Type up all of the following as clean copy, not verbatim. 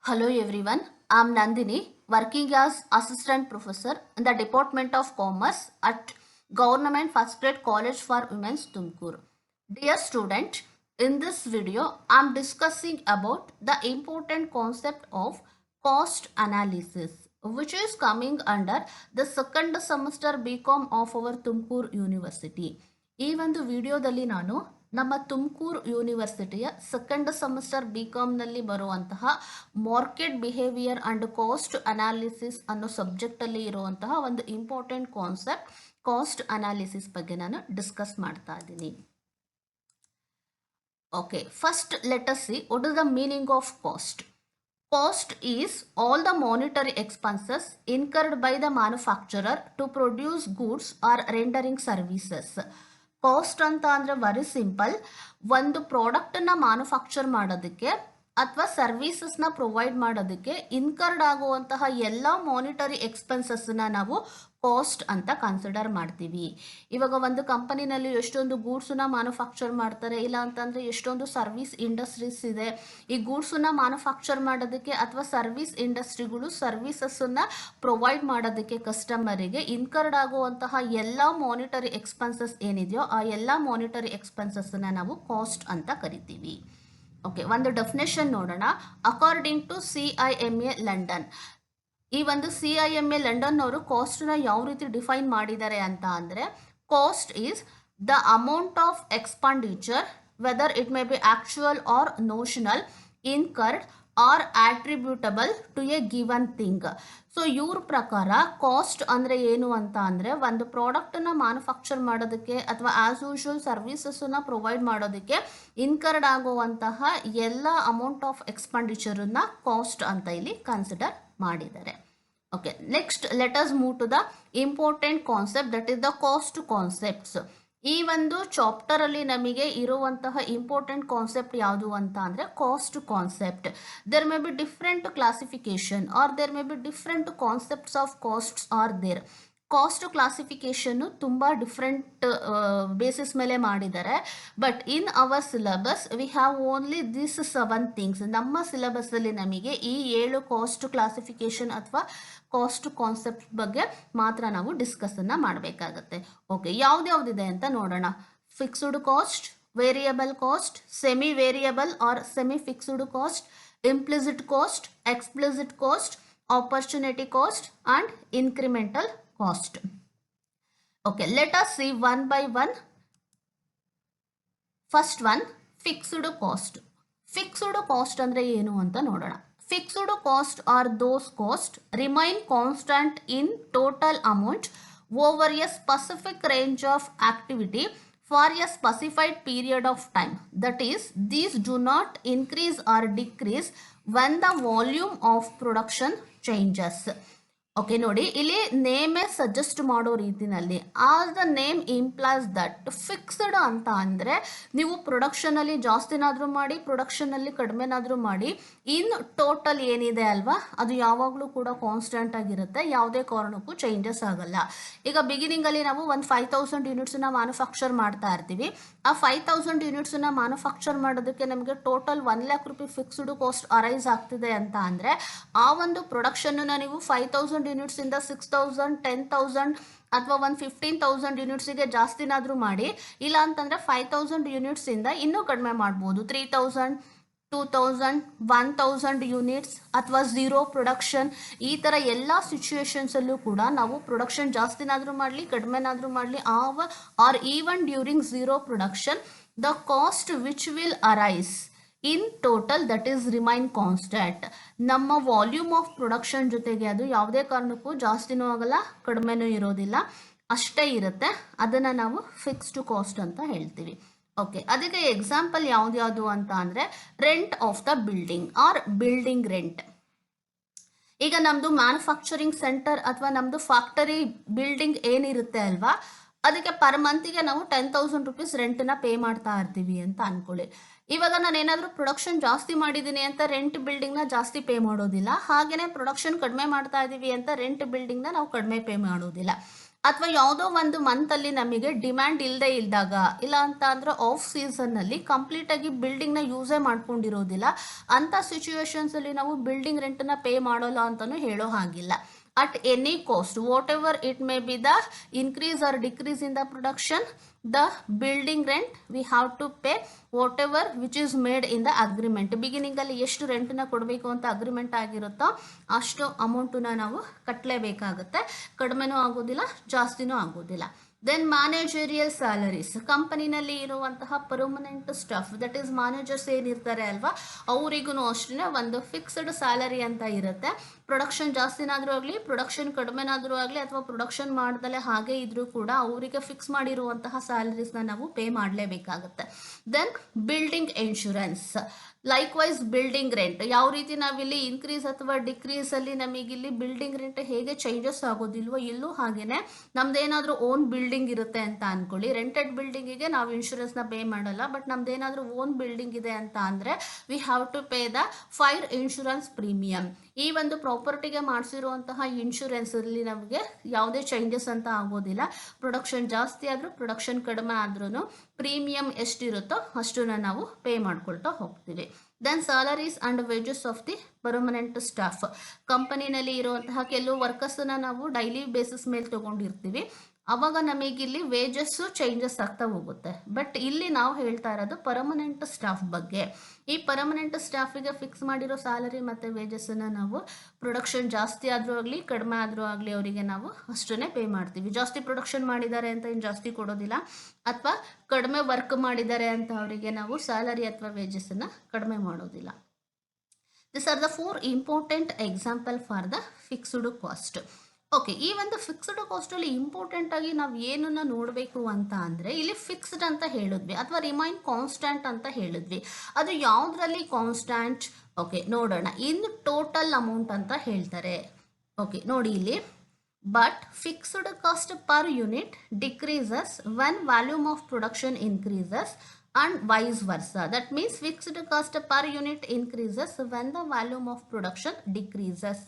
Hello everyone, I am Nandini, working as Assistant Professor in the Department of Commerce at Government First Grade College for Women, Tumkur. Dear student, in this video, I am discussing about the important concept of cost analysis, which is coming under the second semester BCom of our Tumkur University. ಈ ಒಂದು ವಿಡಿಯೋದಲ್ಲಿ ನಾನು ನಮ್ಮ Tumakuru ಯೂನಿವರ್ಸಿಟಿಯ second semester ಬಿಕಾಮ್ನಲ್ಲಿ ಬರುವಂತಹ market behaviour and cost analysis ಅನ್ನೋ ಸಬ್ಜೆಕ್ಟಲ್ಲಿ ಇರುವಂತಹ ಒಂದು important concept cost analysis ಬಗ್ಗೆ ನಾನು ಡಿಸ್ಕಸ್ ಮಾಡ್ತಾ ಇದ್ದೀನಿ. Okay, first let us see what is the meaning of cost. Cost is all the monetary expenses incurred by the manufacturer to produce goods or rendering services. Cost ಅಂತ ಅಂದರೆ very simple, ಒಂದು ಪ್ರಾಡಕ್ಟನ್ನು manufacture ಮಾಡೋದಕ್ಕೆ ಅಥವಾ ಸರ್ವೀಸಸ್ನ provide ಮಾಡೋದಕ್ಕೆ incurred ಆಗುವಂತಹ ಎಲ್ಲ monetary ಎಕ್ಸ್ಪೆನ್ಸಸ್ನ ನಾವು ಕಾಸ್ಟ್ ಅಂತ ಕನ್ಸಿಡರ್ ಮಾಡ್ತೀವಿ. ಇವಾಗ ಒಂದು ಕಂಪನಿನಲ್ಲಿ ಎಷ್ಟೊಂದು ಗೂಡ್ಸನ್ನ ಮ್ಯಾನುಫ್ಯಾಕ್ಚರ್ ಮಾಡ್ತಾರೆ, ಇಲ್ಲ ಅಂತಂದರೆ ಎಷ್ಟೊಂದು ಸರ್ವಿಸ್ ಇಂಡಸ್ಟ್ರೀಸ್ ಇದೆ. ಈ ಗೂಡ್ಸನ್ನ ಮ್ಯಾನುಫ್ಯಾಕ್ಚರ್ ಮಾಡೋದಕ್ಕೆ ಅಥವಾ ಸರ್ವಿಸ್ ಇಂಡಸ್ಟ್ರಿಗಳು ಸರ್ವಿಸಸ್ಸನ್ನು ಪ್ರೊವೈಡ್ ಮಾಡೋದಕ್ಕೆ ಕಸ್ಟಮರಿಗೆ ಇನ್ಕರ್ಡ್ ಆಗುವಂತಹ ಎಲ್ಲ ಮಾನಿಟರಿ ಎಕ್ಸ್ಪೆನ್ಸಸ್ ಏನಿದೆಯೋ ಆ ಎಲ್ಲ ಮಾನಿಟರಿ ಎಕ್ಸ್ಪೆನ್ಸಸ್ಸನ್ನು ನಾವು ಕಾಸ್ಟ್ ಅಂತ ಕರಿತೀವಿ. ಓಕೆ, ಒಂದು ಡೆಫಿನೇಷನ್ ನೋಡೋಣ. ಅಕಾರ್ಡಿಂಗ್ ಟು CIMA ಲಂಡನ್, ಈ ಒಂದು CIMA ಲಂಡನ್ ಅವರು ಕಾಸ್ಟ್ನ ಯಾವ ರೀತಿ ಡಿಫೈನ್ ಮಾಡಿದ್ದಾರೆ ಅಂತ ಅಂದರೆ, cost is the amount of expenditure whether it may be actual or notional incurred or attributable to a given thing. So ಇವ್ರ ಪ್ರಕಾರ ಕಾಸ್ಟ್ ಅಂದರೆ ಏನು ಅಂತ ಅಂದರೆ, ಒಂದು ಪ್ರಾಡಕ್ಟನ್ನು ಮ್ಯಾನುಫ್ಯಾಕ್ಚರ್ ಮಾಡೋದಕ್ಕೆ ಅಥವಾ ಆ್ಯಸ್ ಯೂಶುವಲ್ ಸರ್ವೀಸಸ್ಸನ್ನು ಪ್ರೊವೈಡ್ ಮಾಡೋದಕ್ಕೆ ಇನ್ಕರ್ಡ್ ಆಗುವಂತಹ ಎಲ್ಲ ಅಮೌಂಟ್ ಆಫ್ ಎಕ್ಸ್ಪೆಂಡಿಚರನ್ನು ಕಾಸ್ಟ್ ಅಂತ ಇಲ್ಲಿ ಕನ್ಸಿಡರ್ ಮಾಡಿದ್ದಾರೆ. Okay, next let us move to the important concept, that is the cost concepts. ಈ ಒಂದು ಚಾಪ್ಟರಲ್ಲಿ ನಮಗೆ ಇರುವಂತಹ ಇಂಪಾರ್ಟೆಂಟ್ ಕಾನ್ಸೆಪ್ಟ್ ಯಾವುದು ಅಂತ ಅಂದರೆ cost concept. There may be different classification or there may be different concepts of costs are there. Cost ಕ್ಲಾಸಿಫಿಕೇಶನ್ನು ತುಂಬ different basis ಮೇಲೆ ಮಾಡಿದ್ದಾರೆ. But in our syllabus we have only this 7 things. ನಮ್ಮ ಸಿಲೆಬಸ್ಸಲ್ಲಿ ನಮಗೆ ಈ 7 ಕಾಸ್ಟ್ ಕ್ಲಾಸಿಫಿಕೇಶನ್ ಅಥವಾ cost concept ಬಗ್ಗೆ ಮಾತ್ರ ನಾವು ಡಿಸ್ಕಸನ್ನು ಮಾಡಬೇಕಾಗತ್ತೆ. ಓಕೆ, ಯಾವ್ದ್ಯಾವ್ದಿದೆ ಅಂತ ನೋಡೋಣ. Fixed cost, variable cost, semi variable or semi fixed cost, implicit cost, explicit cost, opportunity cost and incremental cost. Okay, let us C one by one. First one, fixed cost. Fixed cost ಅಂದರೆ ಏನು ಅಂತ ನೋಡೋಣ. Fixed cost are those costs remain constant in total amount over a specific range of activity for a specified period of time. That is, these do not increase or decrease when the volume of production changes. Okay, ನೋಡಿ ಇಲ್ಲಿ ನೇಮೇ suggest ಮಾಡೋ ರೀತಿನಲ್ಲಿ as the name implies that fixed ಅಂತ ಅಂದರೆ ನೀವು ಪ್ರೊಡಕ್ಷನಲ್ಲಿ ಜಾಸ್ತಿನಾದರೂ ಮಾಡಿ ಪ್ರೊಡಕ್ಷನಲ್ಲಿ ಕಡಿಮೆನಾದರೂ ಮಾಡಿ in total ಏನಿದೆ ಅಲ್ವಾ ಅದು ಯಾವಾಗಲೂ ಕೂಡ ಕಾನ್ಸ್ಟೆಂಟ್ ಆಗಿರುತ್ತೆ, ಯಾವುದೇ ಕಾರಣಕ್ಕೂ ಚೇಂಜಸ್ ಆಗಲ್ಲ. ಈಗ ಬಿಗಿನಿಂಗಲ್ಲಿ ನಾವು ಒಂದು 5000 ಯೂನಿಟ್ಸನ್ನ ಮ್ಯಾನುಫ್ಯಾಕ್ಚರ್ ಮಾಡ್ತಾ ಇರ್ತೀವಿ. ಆ 5000 ಯೂನಿಟ್ಸನ್ನ ಮ್ಯಾನುಫ್ಯಾಕ್ಚರ್ ಮಾಡೋದಕ್ಕೆ ನಮಗೆ ಟೋಟಲ್ 1 ಲಕ್ಷ ರೂಪಾಯಿ ಫಿಕ್ಸ್ಡ್ ಕಾಸ್ಟ್ ಅರೈಸ್ ಆಗ್ತಿದೆ ಅಂತ ಅಂದರೆ ಆ ಒಂದು ಪ್ರೊಡಕ್ಷನ್ನ ನೀವು 5000 ಯೂನಿಟ್ಸ್ ಇಂದ 6000, 10,000 ಅಥವಾ ಒಂದು 15,000 ಯೂನಿಟ್ಸಿಗೆ ಜಾಸ್ತಿನಾದರೂ ಮಾಡಿ, ಇಲ್ಲ ಅಂತಂದರೆ 5000 ಯೂನಿಟ್ಸ್ ಇಂದ ಇನ್ನೂ ಕಡಿಮೆ ಮಾಡ್ಬೋದು. 3000, 2000, 1000 ಯೂನಿಟ್ಸ್ ಅಥವಾ ಝೀರೋ ಪ್ರೊಡಕ್ಷನ್, ಈ ಥರ ಎಲ್ಲ ಸಿಚುವೇಶನ್ಸಲ್ಲೂ ಕೂಡ ನಾವು ಪ್ರೊಡಕ್ಷನ್ ಜಾಸ್ತಿನಾದರೂ ಮಾಡಲಿ ಕಡಿಮೆನಾದರೂ ಮಾಡಲಿ or even during zero production the cost which will arise in total that is remain constant. ನಮ್ಮ ವಾಲ್ಯೂಮ್ ಆಫ್ ಪ್ರೊಡಕ್ಷನ್ ಜೊತೆಗೆ ಅದು ಯಾವುದೇ ಕಾರಣಕ್ಕೂ ಜಾಸ್ತಿನೂ ಆಗಲ್ಲ ಕಡಿಮೆನೂ ಇರೋದಿಲ್ಲ, ಅಷ್ಟೇ ಇರುತ್ತೆ. ಅದನ್ನು ನಾವು ಫಿಕ್ಸ್ಡ್ ಕಾಸ್ಟ್ ಅಂತ ಹೇಳ್ತೀವಿ. ಓಕೆ, ಅದಕ್ಕೆ ಎಕ್ಸಾಂಪಲ್ ಯಾವ್ದು ಅಂತ ಅಂದರೆ rent of the building or building rent. ಈಗ ನಮ್ಮದು ಮ್ಯಾನುಫ್ಯಾಕ್ಚರಿಂಗ್ ಸೆಂಟರ್ ಅಥವಾ ನಮ್ಮದು ಫ್ಯಾಕ್ಟರಿ ಬಿಲ್ಡಿಂಗ್ ಏನಿರುತ್ತೆ ಅಲ್ವಾ, ಅದಕ್ಕೆ ಪರ್ ಮಂತಿಗೆ ನಾವು 10,000 ರುಪೀಸ್ ರೆಂಟನ್ನ ಪೇ ಮಾಡ್ತಾ ಇರ್ತೀವಿ ಅಂತ ಅಂದ್ಕೊಳ್ಳಿ. ಇವಾಗ ನಾನು ಏನಾದರೂ ಪ್ರೊಡಕ್ಷನ್ ಜಾಸ್ತಿ ಮಾಡಿದ್ದೀನಿ ಅಂತ ರೆಂಟ್ ಬಿಲ್ಡಿಂಗ್ನ ಜಾಸ್ತಿ ಪೇ ಮಾಡೋದಿಲ್ಲ, ಹಾಗೆಯೇ ಪ್ರೊಡಕ್ಷನ್ ಕಡಿಮೆ ಮಾಡ್ತಾ ಇದ್ದೀವಿ ಅಂತ ರೆಂಟ್ ಬಿಲ್ಡಿಂಗ್ನ ನಾವು ಕಡಿಮೆ ಪೇ ಮಾಡೋದಿಲ್ಲ. ಅಥವಾ ಯಾವುದೋ ಒಂದು ಮಂತಲ್ಲಿ ನಮಗೆ ಡಿಮ್ಯಾಂಡ್ ಇಲ್ಲದೆ ಇದ್ದಾಗ, ಇಲ್ಲ ಅಂತ ಅಂದರೆ ಆಫ್ ಸೀಸನ್ನಲ್ಲಿ ಕಂಪ್ಲೀಟಾಗಿ ಬಿಲ್ಡಿಂಗ್ನ ಯೂಸೇ ಮಾಡ್ಕೊಂಡಿರೋದಿಲ್ಲ, ಅಂಥ ಸಿಚುವೇಶನ್ಸಲ್ಲಿ ನಾವು ಬಿಲ್ಡಿಂಗ್ ರೆಂಟನ್ನು ಪೇ ಮಾಡೋಲ್ಲ ಅಂತಲೂ ಹೇಳೋ ಹಾಗಿಲ್ಲ. at any cost, whatever it may be the increase or decrease in the production, the building rent we have to pay whatever which is made in the agreement. Beginning ಅಲ್ಲಿ ಎಷ್ಟು ರೆಂಟ್ನ ಕೊಡಬೇಕು ಅಂತ agreement ಆಗಿರುತ್ತೋ ಅಷ್ಟು ಅಮೌಂಟನ್ನ ನಾವು ಕಟ್ಟಲೇಬೇಕಾಗುತ್ತೆ. ಕಡಿಮೆನೂ ಆಗೋದಿಲ್ಲ, ಜಾಸ್ತಿನೂ ಆಗೋದಿಲ್ಲ. ದೆನ್ ಮ್ಯಾನೇಜರಿಯಲ್ ಸ್ಯಾಲರೀಸ್, ಕಂಪನಿನಲ್ಲಿ ಇರುವಂತಹ permanent staff, that is managers ಏನಿರ್ತಾರೆ ಅಲ್ವಾ, ಅವರಿಗೂ ಅಷ್ಟೇ ಒಂದು ಫಿಕ್ಸ್ಡ್ ಸ್ಯಾಲರಿ ಅಂತ ಇರುತ್ತೆ. ಪ್ರೊಡಕ್ಷನ್ ಜಾಸ್ತಿನಾದರೂ ಆಗಲಿ, ಪ್ರೊಡಕ್ಷನ್ ಕಡಿಮೆನಾದರೂ ಆಗಲಿ, ಅಥವಾ ಪ್ರೊಡಕ್ಷನ್ ಮಾಡ್ದಲೇ ಹಾಗೆ ಇದ್ರೂ ಕೂಡ ಅವರಿಗೆ ಫಿಕ್ಸ್ ಮಾಡಿರುವಂತಹ ಸ್ಯಾಲರೀಸ್ನ ನಾವು ಪೇ ಮಾಡಲೇಬೇಕಾಗುತ್ತೆ. Then building insurance, likewise building rent, ಯಾವ ರೀತಿ ನಾವಿಲ್ಲಿ ಇನ್ಕ್ರೀಸ್ ಅಥವಾ ಡಿಕ್ರೀಸ್ ಅಲ್ಲಿ ನಮಗಿಲ್ಲಿ ಬಿಲ್ಡಿಂಗ್ ರೆಂಟ್ ಹೇಗೆ ಚೇಂಜಸ್ ಆಗೋದಿಲ್ವೋ, ಇಲ್ಲೂ ಹಾಗೇನೆ ನಮ್ದೇನಾದ್ರೂ ಓನ್ ಬಿಲ್ಡಿಂಗ್ ಇರುತ್ತೆ ಅಂತ ಅನ್ಕೊಳ್ಳಿ, ರೆಂಟೆಡ್ ಬಿಲ್ಡಿಂಗಿಗೆ ನಾವು ಇನ್ಶೂರೆನ್ಸ್ನ ಪೇ ಮಾಡಲ್ಲ. ಬಟ್ ನಮ್ದೇನಾದ್ರೂ ಓನ್ ಬಿಲ್ಡಿಂಗ್ ಇದೆ ಅಂತ ಅಂದ್ರೆ we have to pay the fire insurance premium. ಈ ಒಂದು ಪ್ರಾಪರ್ಟಿಗೆ ಮಾಡಿಸಿರುವಂತಹ ಇನ್ಶೂರೆನ್ಸ್ ಅಲ್ಲಿ ನಮಗೆ ಯಾವುದೇ ಚೇಂಜಸ್ ಅಂತ ಆಗೋದಿಲ್ಲ. ಪ್ರೊಡಕ್ಷನ್ ಜಾಸ್ತಿ ಆದ್ರೂ, ಪ್ರೊಡಕ್ಷನ್ ಕಡಿಮೆ ಆದ್ರೂ ಪ್ರೀಮಿಯಂ ಎಷ್ಟಿರುತ್ತೋ ಅಷ್ಟನ್ನ ನಾವು ಪೇ ಮಾಡ್ಕೊಳ್ತಾ ಹೋಗ್ತೀವಿ. Then salaries and wages of the permanent staff, ಕಂಪನಿನಲ್ಲಿ ಇರುವಂತಹ ಕೆಲವು ವರ್ಕರ್ಸ್ನ ನಾವು ಡೈಲಿ ಬೇಸಿಸ್ ಮೇಲೆ ತಗೊಂಡಿರ್ತೀವಿ, ಅವಾಗ ನಮಗಿಲ್ಲಿ ವೇಜಸ್ಸು ಚೇಂಜಸ್ ಆಗ್ತಾ ಹೋಗುತ್ತೆ. ಬಟ್ ಇಲ್ಲಿ ನಾವು ಹೇಳ್ತಾ ಇರೋದು ಪರ್ಮನೆಂಟ್ ಸ್ಟಾಫ್ ಬಗ್ಗೆ. ಈ ಪರ್ಮನೆಂಟ್ ಸ್ಟಾಫಿಗೆ ಫಿಕ್ಸ್ ಮಾಡಿರೋ ಸ್ಯಾಲರಿ ಮತ್ತು ವೇಜಸ್ಸನ್ನು ನಾವು ಪ್ರೊಡಕ್ಷನ್ ಜಾಸ್ತಿ ಆದರೂ ಆಗಲಿ, ಕಡಿಮೆ ಆದರೂ ಆಗಲಿ ಅವರಿಗೆ ನಾವು ಅಷ್ಟನ್ನೇ ಪೇ ಮಾಡ್ತೀವಿ. ಜಾಸ್ತಿ ಪ್ರೊಡಕ್ಷನ್ ಮಾಡಿದ್ದಾರೆ ಅಂತ ಏನು ಜಾಸ್ತಿ ಕೊಡೋದಿಲ್ಲ, ಅಥವಾ ಕಡಿಮೆ ವರ್ಕ್ ಮಾಡಿದ್ದಾರೆ ಅಂತ ಅವರಿಗೆ ನಾವು ಸ್ಯಾಲರಿ ಅಥವಾ ವೇಜಸ್ಸನ್ನು ಕಡಿಮೆ ಮಾಡೋದಿಲ್ಲ. This are the 4 important example for the fixed cost. Okay, ಈ ಒಂದು ಫಿಕ್ಸ್ಡ್ ಕಾಸ್ಟಲ್ಲಿ ಇಂಪಾರ್ಟೆಂಟ್ ಆಗಿ ನಾವು ಏನನ್ನ ನೋಡಬೇಕು ಅಂತ ಅಂದರೆ, ಇಲ್ಲಿ ಫಿಕ್ಸ್ಡ್ ಅಂತ ಹೇಳಿದ್ವಿ ಅಥವಾ ರಿಮೈನ್ ಕಾನ್ಸ್ಟೆಂಟ್ ಅಂತ ಹೇಳಿದ್ವಿ. ಅದು ಯಾವುದರಲ್ಲಿ ಕಾನ್ಸ್ಟೆಂಟ್? ಓಕೆ, ನೋಡೋಣ. ಇನ್ ಟೋಟಲ್ ಅಮೌಂಟ್ ಅಂತ ಹೇಳ್ತಾರೆ. ಓಕೆ, ನೋಡಿ ಇಲ್ಲಿ, but fixed cost per unit decreases when volume of production increases and vice versa. That means fixed cost per unit increases when the volume of production decreases.